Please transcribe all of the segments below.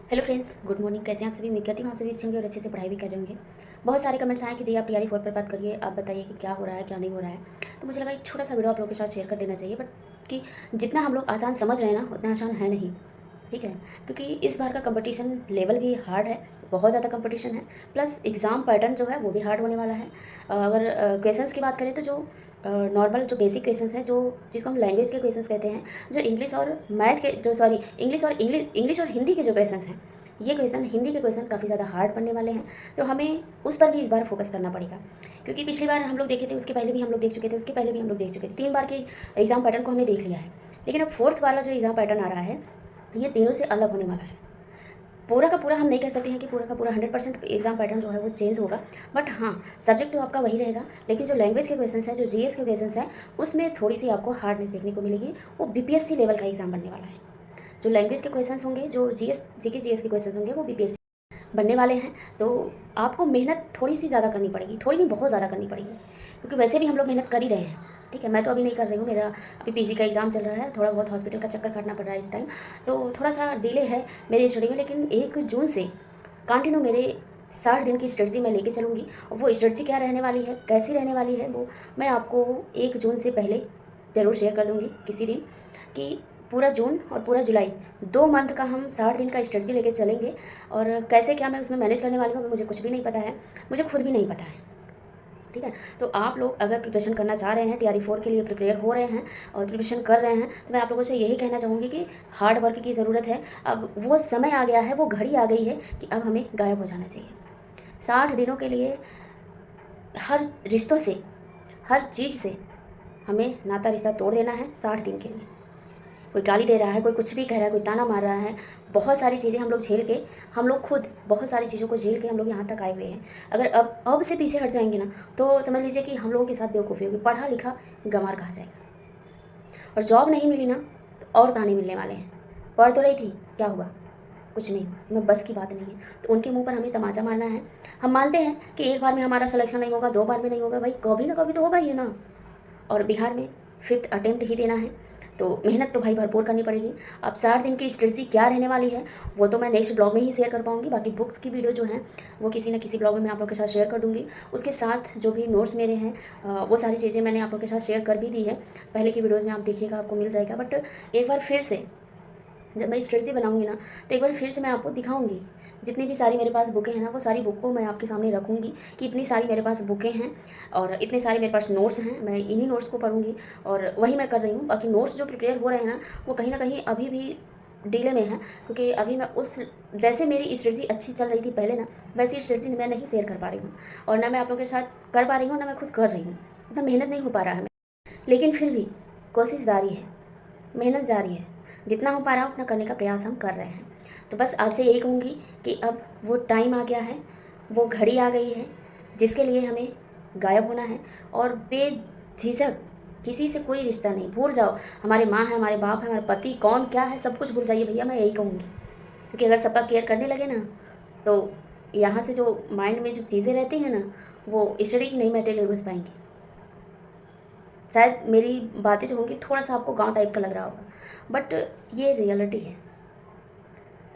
Hello friends, good morning. कैसे हैं आप सभी? उम्मीद करती हूँ आप सभी अच्छे होंगे और अच्छे से पढ़ाई भी कर रहे होंगे। बहुत सारे कमेंट्स आए कि दी आप टीआरई 4 पर बात करिए, आप बताइए कि क्या हो रहा है क्या नहीं हो रहा है। तो मुझे लगा एक छोटा सा वीडियो आप लोगों के साथ शेयर कर देना चाहिए, बट कि जितना हम लोग आसान समझ रहे हैं ना उतना आसान है नहीं। ठीक है, क्योंकि इस बार का कंपटीशन लेवल भी हार्ड है, बहुत ज़्यादा कंपटीशन है। प्लस एग्ज़ाम पैटर्न जो है वो भी हार्ड होने वाला है। अगर क्वेश्चंस की बात करें तो जो नॉर्मल जो बेसिक क्वेश्चंस है, जो जिसको हम लैंग्वेज के क्वेश्चंस कहते हैं, जो इंग्लिश और मैथ के जो सॉरी इंग्लिश और हिंदी के जो क्वेश्चंस हैं, ये क्वेश्चन हिंदी के क्वेश्चन काफ़ी ज़्यादा हार्ड पड़ने वाले हैं। तो हमें उस पर भी इस बार फोकस करना पड़ेगा, क्योंकि पिछली बार हम लोग देखे थे, उसके पहले भी हम लोग देख चुके थे, उसके पहले भी हम लोग देख चुके थे। 3 बार के एग्ज़ाम पैटर्न को हमने देख लिया है। लेकिन अब फोर्थ वाला जो एग्ज़ाम पैटर्न आ रहा है, ये तीनों से अलग होने वाला है। पूरा का पूरा हम नहीं कह सकते हैं कि पूरा का पूरा 100% एग्जाम पैटर्न जो है वो चेंज होगा, बट हाँ, सब्जेक्ट तो आपका वही रहेगा। लेकिन जो लैंग्वेज के क्वेश्चंस हैं, जो जीएस के क्वेश्चंस हैं, उसमें थोड़ी सी आपको हार्डनेस देखने को मिलेगी। वो बीपीएससी लेवल का एग्जाम बनने वाला है। जो लैंग्वेज के क्वेश्चंस होंगे, जो जीके जीएस के क्वेश्चंस होंगे, वो बीपीएससी बनने वाले हैं। तो आपको मेहनत थोड़ी सी ज़्यादा करनी पड़ेगी, थोड़ी नहीं बहुत ज़्यादा करनी पड़ेगी, क्योंकि वैसे भी हम लोग मेहनत कर ही रहे हैं। ठीक है, मैं तो अभी नहीं कर रही हूँ, मेरा अभी पीजी का एग्ज़ाम चल रहा है, थोड़ा बहुत हॉस्पिटल का चक्कर काटना पड़ रहा है इस टाइम, तो थोड़ा सा डिले है मेरी स्टडी में। लेकिन 1 जून से कंटिन्यू मेरे 60 दिन की स्ट्रेटजी मैं लेके चलूँगी। और वो स्ट्रेटजी क्या रहने वाली है, कैसी रहने वाली है, वो मैं आपको 1 जून से पहले ज़रूर शेयर कर दूँगी किसी दिन, कि पूरा जून और पूरा जुलाई 2 मंथ का हम 60 दिन का स्ट्रेटजी लेके चलेंगे। और कैसे क्या मैं उसमें मैनेज करने वाली हूँ, मुझे कुछ भी नहीं पता है, मुझे खुद भी नहीं पता है। ठीक है, तो आप लोग अगर प्रिपरेशन करना चाह रहे हैं, टीआरई 4 के लिए प्रिपेयर हो रहे हैं और प्रिपरेशन कर रहे हैं, तो मैं आप लोगों से यही कहना चाहूँगी कि हार्ड वर्क की ज़रूरत है। अब वो समय आ गया है, वो घड़ी आ गई है कि अब हमें गायब हो जाना चाहिए। 60 दिनों के लिए हर रिश्तों से, हर चीज़ से हमें नाता रिश्ता तोड़ देना है 60 दिन के लिए। कोई गाली दे रहा है, कोई कुछ भी कह रहा है, कोई ताना मार रहा है, बहुत सारी चीज़ें हम लोग झेल के, हम लोग खुद बहुत सारी चीज़ों को झेल के हम लोग यहाँ तक आए हुए हैं। अगर अब से पीछे हट जाएंगे ना, तो समझ लीजिए कि हम लोगों के साथ बेवकूफ़ी होगी, पढ़ा लिखा गंवार कहा जाएगा। और जॉब नहीं मिली ना, तो और ताने मिलने वाले हैं। पढ़ तो रही थी, क्या हुआ? कुछ नहीं हुआ, मैं बस की बात नहीं है। तो उनके मुंह पर हमें तमाचा मारना है। हम मानते हैं कि एक बार में हमारा सिलेक्शन नहीं होगा, 2 बार में नहीं होगा, भाई कभी ना कभी तो होगा ही ना। और बिहार में 5th अटेम्प्ट ही देना है, तो मेहनत तो भाई भरपूर करनी पड़ेगी। अब 60 दिन की स्ट्रेटजी क्या रहने वाली है, वो तो मैं नेक्स्ट ब्लॉग में ही शेयर कर पाऊँगी। बाकी बुक्स की वीडियो जो है, वो किसी न किसी ब्लॉग में मैं आप लोग के साथ शेयर कर दूँगी। उसके साथ जो भी नोट्स मेरे हैं, वो सारी चीज़ें मैंने आप लोग के साथ शेयर कर भी दी है। पहले की वीडियोज़ में आप देखिएगा, आपको मिल जाएगा। बट एक बार फिर से जब मैं स्ट्रेटजी बनाऊँगी ना, तो एक बार फिर से मैं आपको दिखाऊँगी। जितनी भी सारी मेरे पास बुकें हैं ना, वो सारी बुक को मैं आपके सामने रखूँगी कि इतनी सारी मेरे पास बुकें हैं और इतने सारे मेरे पास नोट्स हैं। मैं इन्हीं नोट्स को पढ़ूँगी और वही मैं कर रही हूँ। बाकी नोट्स जो प्रिपेयर हो रहे हैं ना, वो कहीं न कहीं अभी भी डिले में है, क्योंकि अभी मैं उस जैसे मेरी स्ट्रेटजी अच्छी चल रही थी पहले ना, वैसी स्ट्रेटजी मैं नहीं शेयर कर पा रही हूँ। और ना मैं आप लोगों के साथ कर पा रही हूँ, ना मैं खुद कर रही हूँ। इतना मेहनत नहीं हो पा रहा है। लेकिन फिर भी कोशिश जारी है, मेहनत जारी है। जितना हो पा रहा है उतना करने का प्रयास हम कर रहे हैं। तो बस आपसे यही कहूँगी कि अब वो टाइम आ गया है, वो घड़ी आ गई है, जिसके लिए हमें गायब होना है। और बेझिझक किसी से कोई रिश्ता नहीं, भूल जाओ। हमारे माँ है, हमारे बाप है, हमारे पति कौन क्या है, सब कुछ भूल जाइए भैया, मैं यही कहूँगी। क्योंकि अगर सबका केयर करने लगे ना, तो यहाँ से जो माइंड में जो चीज़ें रहती हैं ना, वो स्टडी की नई मटेरियल घुस पाएंगी। शायद मेरी बातें जो होंगी थोड़ा सा आपको गाँव टाइप का लग रहा होगा, बट ये रियलिटी है।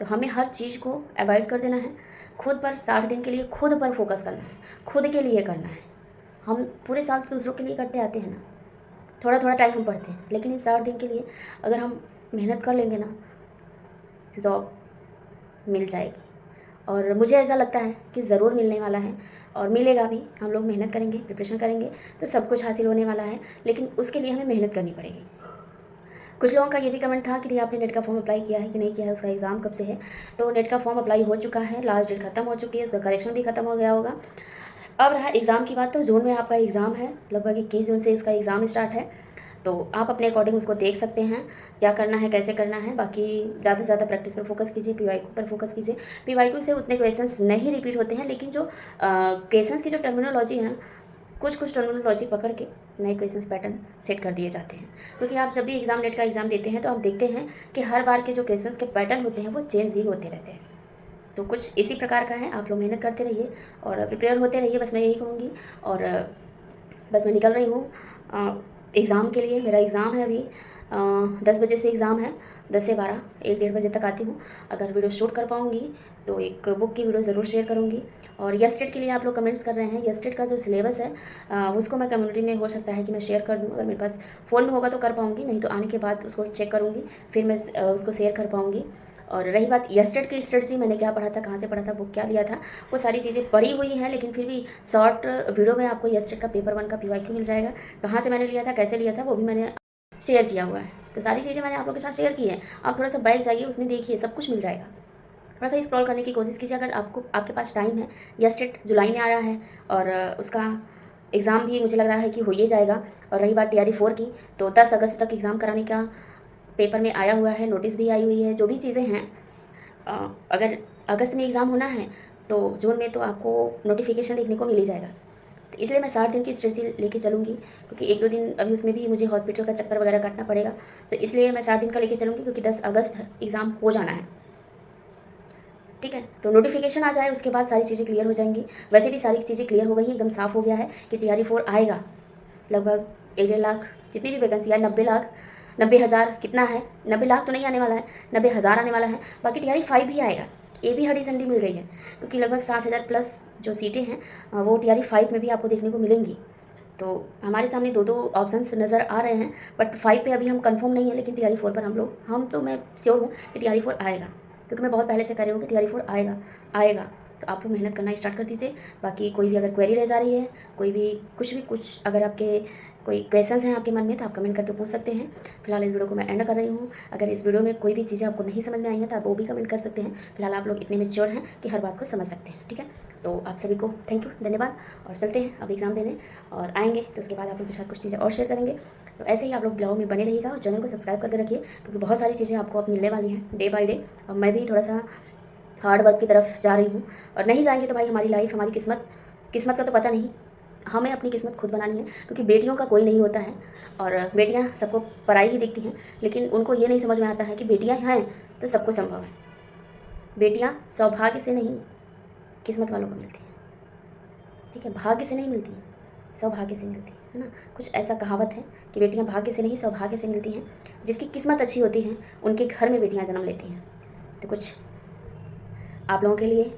तो हमें हर चीज़ को अवॉइड कर देना है। खुद पर 60 दिन के लिए खुद पर फोकस करना है, खुद के लिए करना है। हम पूरे साल तो दूसरों के लिए करते आते हैं ना, थोड़ा थोड़ा टाइम हम पढ़ते हैं, लेकिन इस 60 दिन के लिए अगर हम मेहनत कर लेंगे ना, जॉब मिल जाएगी। और मुझे ऐसा लगता है कि ज़रूर मिलने वाला है और मिलेगा भी। हम लोग मेहनत करेंगे, प्रिपरेशन करेंगे, तो सब कुछ हासिल होने वाला है। लेकिन उसके लिए हमें मेहनत करनी पड़ेगी। कुछ लोगों का ये भी कमेंट था कि नहीं आपने नेट का फॉर्म अप्लाई किया है कि नहीं किया है, उसका एग्ज़ाम कब से है। तो नेट का फॉर्म अप्लाई हो चुका है, लास्ट डेट खत्म हो चुकी है, उसका करेक्शन भी खत्म हो गया होगा। अब रहा एग्ज़ाम की बात, तो जून में आपका एग्ज़ाम है, लगभग 21 जून से उसका एग्ज़ाम स्टार्ट है। तो आप अपने अकॉर्डिंग उसको देख सकते हैं, क्या करना है, कैसे करना है। बाकी ज़्यादा से ज़्यादा प्रैक्टिस पर फोकस कीजिए, पीवाईक्यू पर फोकस कीजिए। पीवाईक्यू से उतने क्वेश्चंस नहीं रिपीट होते हैं, लेकिन जो क्वेश्चंस की जो टर्मिनोलॉजी है ना, कुछ कुछ टर्मिनोलॉजी पकड़ के नए क्वेश्चंस पैटर्न सेट कर दिए जाते हैं। क्योंकि आप जब भी एग्ज़ाम नेट का एग्ज़ाम देते हैं, तो आप देखते हैं कि हर बार के जो क्वेश्चंस के पैटर्न होते हैं वो चेंज ही होते रहते हैं। तो कुछ इसी प्रकार का है, आप लोग मेहनत करते रहिए और प्रिपेयर होते रहिए, बस मैं यही कहूँगी। और बस मैं निकल रही हूँ एग्ज़ाम के लिए। मेरा एग्ज़ाम है अभी 10 बजे से एग्ज़ाम है। 10 से 12 1 डेढ़ बजे तक आती हूँ। अगर वीडियो शूट कर पाऊँगी तो एक बुक की वीडियो ज़रूर शेयर करूँगी। और यस्टेड के लिए आप लोग कमेंट्स कर रहे हैं, यस्टेड का जो सिलेबस है उसको मैं कम्युनिटी में हो सकता है कि मैं शेयर कर दूँ। अगर मेरे पास फ़ोन में होगा तो कर पाऊँगी, नहीं तो आने के बाद उसको चेक करूँगी, फिर मैं उसको शेयर कर पाऊँगी। और रही बात यस्टेड की स्ट्रेटजी, मैंने क्या पढ़ा था, कहाँ से पढ़ा था, बुक क्या लिया था, वो सारी चीज़ें पढ़ी हुई हैं, लेकिन फिर भी शॉर्ट वीडियो में आपको यस्टेड का पेपर 1 का PYQ मिल जाएगा। कहाँ से मैंने लिया था, कैसे लिया था, वो भी मैंने शेयर किया हुआ है। तो सारी चीज़ें मैंने आप लोगों के साथ शेयर की है। आप थोड़ा सा बैक जाइए, उसमें देखिए, सब कुछ मिल जाएगा। थोड़ा सा स्क्रॉल करने की कोशिश कीजिए अगर आपके पास टाइम है। यस्टेड जुलाई में आ रहा है और उसका एग्ज़ाम भी मुझे लग रहा है कि हो ही जाएगा। और रही बात TRE 4 की, तो 10 अगस्त तक एग्ज़ाम कराने का पेपर में आया हुआ है, नोटिस भी आई हुई है। जो भी चीज़ें हैं, अगर अगस्त में एग्ज़ाम होना है तो जून में तो आपको नोटिफिकेशन देखने को मिल ही जाएगा। तो इसलिए मैं 60 दिन की स्ट्रेटजी लेके चलूँगी, क्योंकि 1-2 दिन अभी उसमें भी मुझे हॉस्पिटल का चक्कर वगैरह काटना पड़ेगा। तो इसलिए मैं 60 दिन का लेके चलूँगी, क्योंकि 10 अगस्त एग्ज़ाम हो जाना है। ठीक है, तो नोटिफिकेशन आ जाए उसके बाद सारी चीज़ें क्लियर हो जाएंगी। वैसे भी सारी चीज़ें क्लियर हो गई हैं, एकदम साफ़ हो गया है कि TRE 4 आएगा। लगभग 1.5 लाख जितनी भी वैकेंसी है, 90 लाख, 90,000 कितना है, 90 लाख तो नहीं आने वाला है, 90,000 आने वाला है। बाकी TRE 5 भी आएगा, ये भी हरी झंडी मिल गई है, क्योंकि लगभग 60,000 प्लस जो सीटें हैं वो TRE 5 में भी आपको देखने को मिलेंगी। तो हमारे सामने 2-2 ऑप्शंस नज़र आ रहे हैं, बट 5 पे अभी हम कंफर्म नहीं है, लेकिन TRE 4 पर हम तो मैं श्योर हूँ कि TRE 4 आएगा, क्योंकि मैं बहुत पहले से कर रही हूँ कि TRE 4 आएगा आएगा। तो आप लोग मेहनत करना स्टार्ट कर दीजिए। बाकी कोई भी अगर क्वेरी रह जा रही है, कोई भी कुछ अगर आपके कोई क्वेश्चंस हैं आपके मन में, तो आप कमेंट करके पूछ सकते हैं। फिलहाल इस वीडियो को मैं एंड कर रही हूँ। अगर इस वीडियो में कोई भी चीज़ें आपको नहीं समझ में आई हैं तो आप वो भी कमेंट कर सकते हैं। फिलहाल आप लोग इतने मैच्योर हैं कि हर बात को समझ सकते हैं। ठीक है, तो आप सभी को थैंक यू, धन्यवाद। और चलते हैं अब एग्ज़ाम देने, और आएंगे तो उसके बाद आप लोग के साथ कुछ चीज़ें और शेयर करेंगे। तो ऐसे ही आप लोग ब्लॉग में बने रहिएगा और चैनल को सब्सक्राइब करके रखिए, क्योंकि बहुत सारी चीज़ें आपको अब मिलने वाली हैं डे बाय डे। और मैं भी थोड़ा सा हार्ड वर्क की तरफ जा रही हूँ, और नहीं जाएंगे तो भाई हमारी लाइफ, हमारी किस्मत का तो पता नहीं। हमें अपनी किस्मत खुद बनानी है, क्योंकि बेटियों का कोई नहीं होता है, और बेटियां सबको पराई ही दिखती हैं, लेकिन उनको ये नहीं समझ में आता है कि बेटियां हैं तो सबको संभव है। बेटियां सौभाग्य से नहीं, किस्मत वालों को मिलती हैं। ठीक है, भाग्य से नहीं मिलती हैं, सौभाग्य से मिलती है ना। कुछ ऐसा कहावत है कि बेटियां भाग्य से नहीं सौभाग्य से मिलती हैं। जिसकी किस्मत अच्छी होती है उनके घर में बेटियां जन्म लेती हैं। तो कुछ आप लोगों के लिए